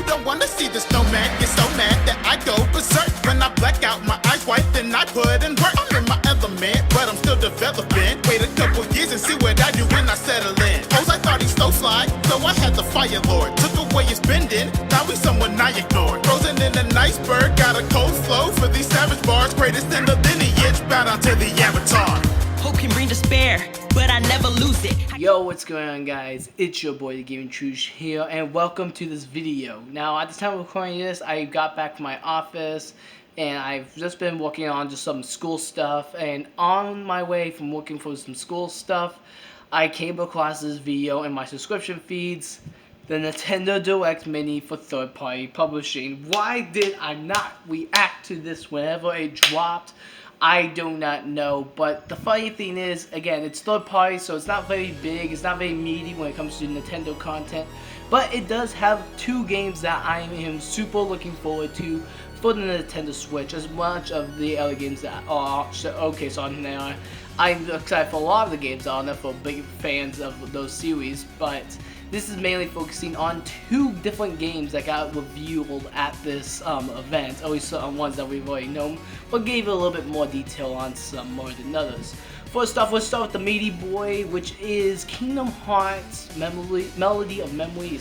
don't wanna see the snowman get so mad that I go berserk. When I black out, my eyes white, then I put in work. I'm in my element, but I'm still developing. Wait a couple years and see what I do when I settle in. Pose, I thought he slow slide, so I had the fire lord. Took away his bending, now he's someone I ignored. Frozen in an iceberg, got a cold flow for these savage bars. Greatest in the lineage, bow down to the avatar. Hope can bring despair, but I never lose it. Yo, what's going on, guys? It's your boy, the Gaming Truge here, and welcome to this video. Now, at the time of recording this, I got back from my office, and I've just been working on just some school stuff, and on my way from working for some school stuff, I came across this video in my subscription feeds, the Nintendo Direct Mini for third-party publishing. Why did I not react to this whenever it dropped? I do not know, but the funny thing is, again, it's third party, so it's not very big, it's not very meaty when it comes to Nintendo content, but it does have two games that I am super looking forward to for the Nintendo Switch, as much of the other games that are showcased on there. I'm excited for a lot of the games on there for big fans of those series, but this is mainly focusing on two different games that got revealed at this event, at least on ones that we've already known, but gave a little bit more detail on some more than others. First off, let's start with the meaty boy, which is Kingdom Hearts Melody of Memory,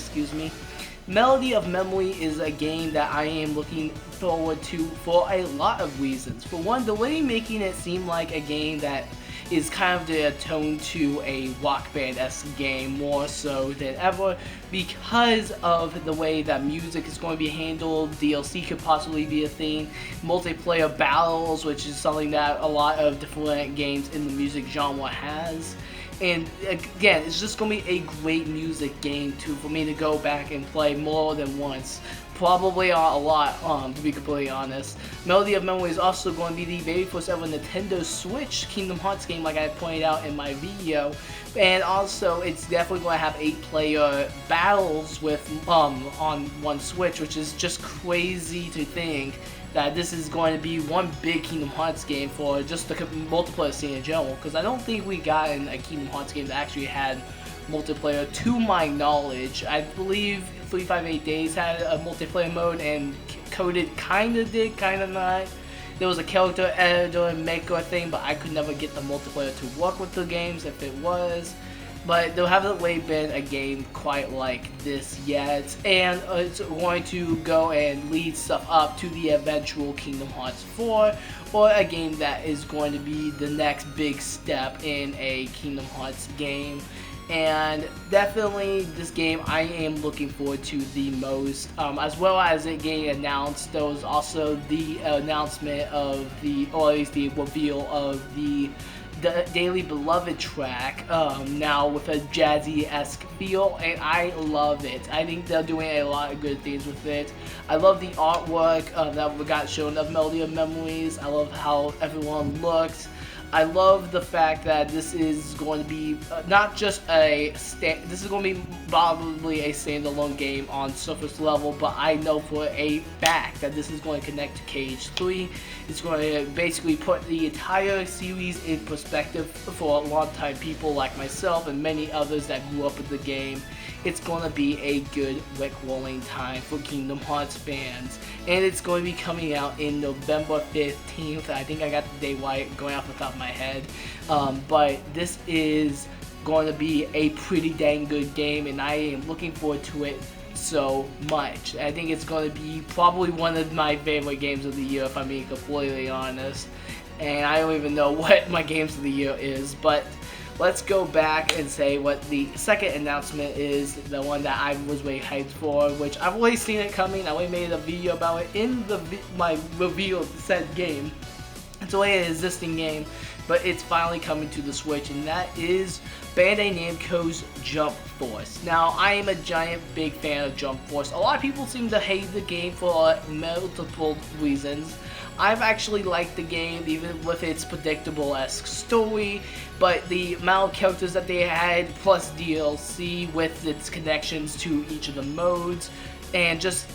Melody of Memory is a game that I am looking forward to for a lot of reasons. For one, the way making it seem like a game that is kind of the tone to a Rock Band-esque game more so than ever, because of the way that music is going to be handled. DLC could possibly be a thing, multiplayer battles, which is something that a lot of different games in the music genre has. And again, it's just going to be a great music game for me to go back and play more than once. Probably a lot, to be completely honest. Melody of Memory is also going to be the very first ever Nintendo Switch Kingdom Hearts game, like I pointed out in my video. And also, it's definitely going to have 8-player battles with on one Switch, which is just crazy to think that this is going to be one big Kingdom Hearts game for just the multiplayer scene in general, because I don't think we got in a Kingdom Hearts game that actually had multiplayer to my knowledge. I believe 358 Days had a multiplayer mode, and Coded kinda did, kinda not. There was a character editor and maker thing, but I could never get the multiplayer to work with the games if it was. But there hasn't really been a game quite like this yet, and it's going to go and lead stuff up to the eventual Kingdom Hearts 4, or a game that is going to be the next big step in a Kingdom Hearts game. And definitely this game I am looking forward to the most, as well as it getting announced. There was also the announcement of or at least the reveal of the Daily Beloved track, now with a jazzy-esque feel, and I love it. I think they're doing a lot of good things with it. I love the artwork that we got shown of Melody of Memories. I love how everyone looks. I love the fact that this is going to be not just this is going to be probably a standalone game on surface level, but I know for a fact that this is going to connect to KH3. It's going to basically put the entire series in perspective for long-time people like myself and many others that grew up with the game. It's going to be a good Rick-rolling time for Kingdom Hearts fans, and it's going to be coming out in November 15th. I think I got the day right going off the top of my head, but this is going to be a pretty dang good game, and I am looking forward to it so much. I think it's going to be probably one of my favorite games of the year, if I'm being completely honest, and I don't even know what my games of the year is, but let's go back and say what the second announcement is, the one that I was way hyped for, which I've already seen it coming. I already made a video about it in my review of the said game. It's already an existing game, but it's finally coming to the Switch, and that is Bandai Namco's Jump Force. Now, I am a giant big fan of Jump Force. A lot of people seem to hate the game for multiple reasons. I've actually liked the game, even with its predictable-esque story, but the amount of characters that they had, plus DLC with its connections to each of the modes, and just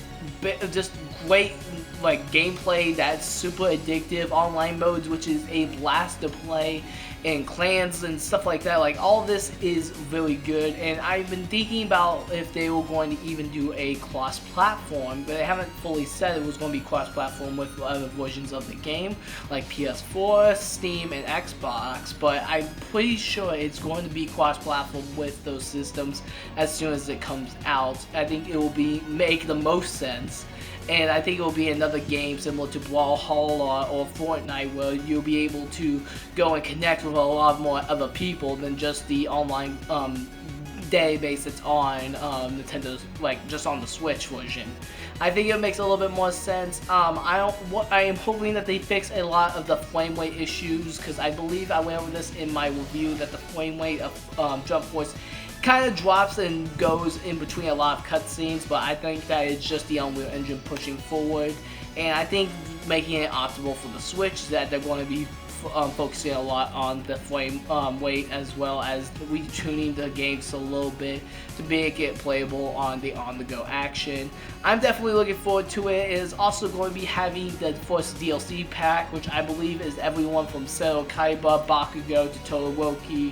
great gameplay that's super addictive, online modes which is a blast to play, and clans and stuff like that. Like, all this is really good, and I've been thinking about if they were going to even do a cross-platform, but they haven't fully said it was going to be cross-platform with other versions of the game, like PS4, Steam, and Xbox, but I'm pretty sure it's going to be cross-platform with those systems as soon as it comes out. I think it will make the most sense. And I think it will be another game similar to Brawlhalla or Fortnite, where you'll be able to go and connect with a lot more other people than just the online database that's on Nintendo's, like, just on the Switch version. I think it makes a little bit more sense. I am hoping that they fix a lot of the frame rate issues, because I believe I went over this in my review that the frame rate of Jump Force kind of drops and goes in between a lot of cutscenes, but I think that it's just the Unreal Engine pushing forward, and I think making it optimal for the Switch, that they're going to be focusing a lot on the frame rate, as well as retuning the games a little bit to make it playable on the on-the-go action. I'm definitely looking forward to it. It is also going to be having the first DLC pack, which I believe is everyone from Seto Kaiba, Bakugo, to Todoroki,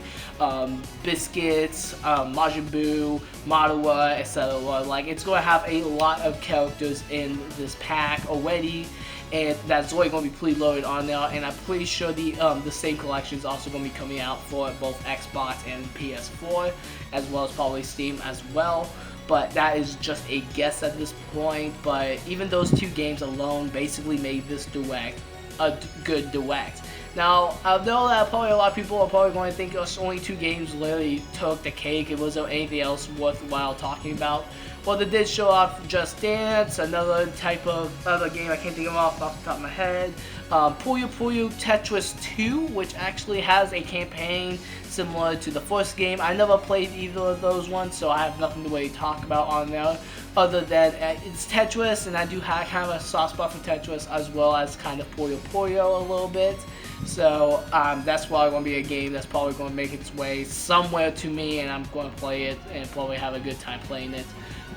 Biscuits, Majin Buu, Madara, etc. Like, it's going to have a lot of characters in this pack already, and that's already going to be preloaded on there, and I'm pretty sure the same collection is also going to be coming out for both Xbox and PS4, as well as probably Steam as well. But that is just a guess at this point. But even those two games alone basically made this Direct a good Direct. Now, I know that probably a lot of people are probably going to think only two games literally took the cake. It wasn't anything else worthwhile talking about. Well, they did show off Just Dance, another type of other game I can't think of off the top of my head. Puyo Puyo Tetris 2, which actually has a campaign similar to the first game. I never played either of those ones, so I have nothing to really talk about on there, other than it's Tetris, and I do have kind of a soft spot for Tetris, as well as kind of Puyo Puyo a little bit. So that's probably going to be a game that's probably going to make its way somewhere to me, and I'm going to play it and probably have a good time playing it.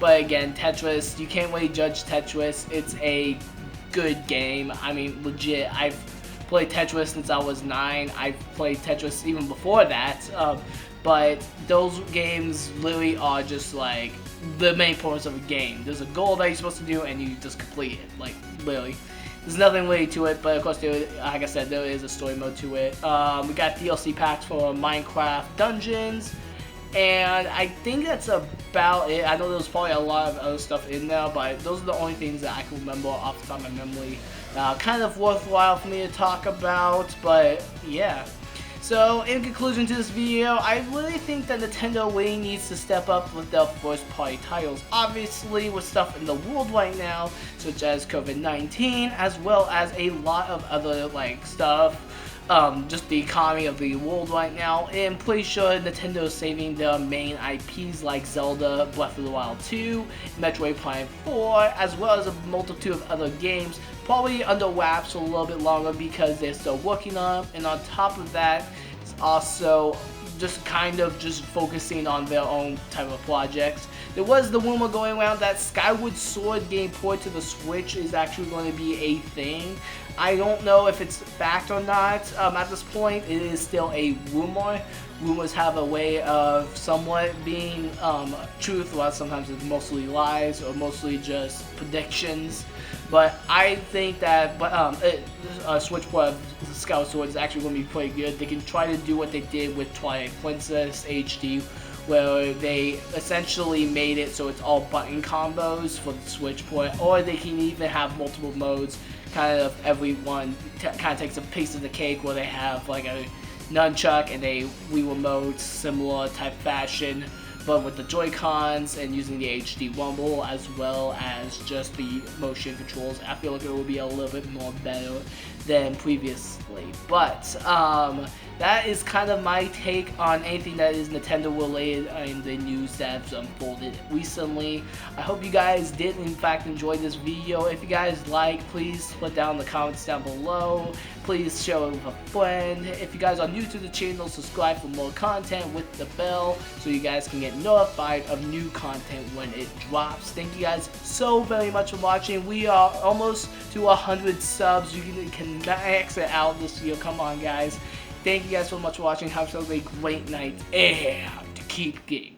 But again, Tetris, you can't really judge Tetris. It's a good game. I mean, legit, I've played Tetris since I was 9. I've played Tetris even before that. But those games literally are just like the main purpose of a game. There's a goal that you're supposed to do, and you just complete it. Like, literally. There's nothing really to it, but of course, like I said, there is a story mode to it. We got DLC packs for Minecraft Dungeons, and I think that's about it. I know there's probably a lot of other stuff in there, but those are the only things that I can remember off the top of my memory. Kind of worthwhile for me to talk about, but yeah. So, in conclusion to this video, I really think that Nintendo really needs to step up with their first-party titles. Obviously, with stuff in the world right now, such as COVID-19, as well as a lot of other, like, stuff, just the economy of the world right now, and I'm pretty sure Nintendo is saving their main IPs like Zelda, Breath of the Wild 2, Metroid Prime 4, as well as a multitude of other games, probably under wraps for a little bit longer because they're still working on them. And on top of that, it's also just kind of just focusing on their own type of projects. There was the rumor going around that Skyward Sword game port to the Switch is actually going to be a thing. I don't know if it's fact or not at this point. It is still a rumor. Rumors have a way of somewhat being truth, while sometimes it's mostly lies or mostly just predictions. But I think that Switch port of Skyward Sword is actually going to be pretty good. They can try to do what they did with Twilight Princess HD, where they essentially made it so it's all button combos for the Switch port, or they can even have multiple modes. Kind of everyone kind of takes a piece of the cake, where they have like a nunchuck and a Wii Remote, similar type fashion, but with the Joy-Cons and using the HD Rumble as well as just the motion controls. I feel like it will be a little bit more better than previously. But that is kind of my take on anything that is Nintendo related in the news that's unfolded recently. I hope you guys did in fact enjoy this video. If you guys like, please put down the comments down below. Please share it with a friend. If you guys are new to the channel, subscribe for more content with the bell so you guys can get notified of new content when it drops. Thank you guys so very much for watching. We are almost to 100 subs. You can max it out this year. Come on, guys. thank you guys so much for watching. Have yourselves a great night and keep gaming.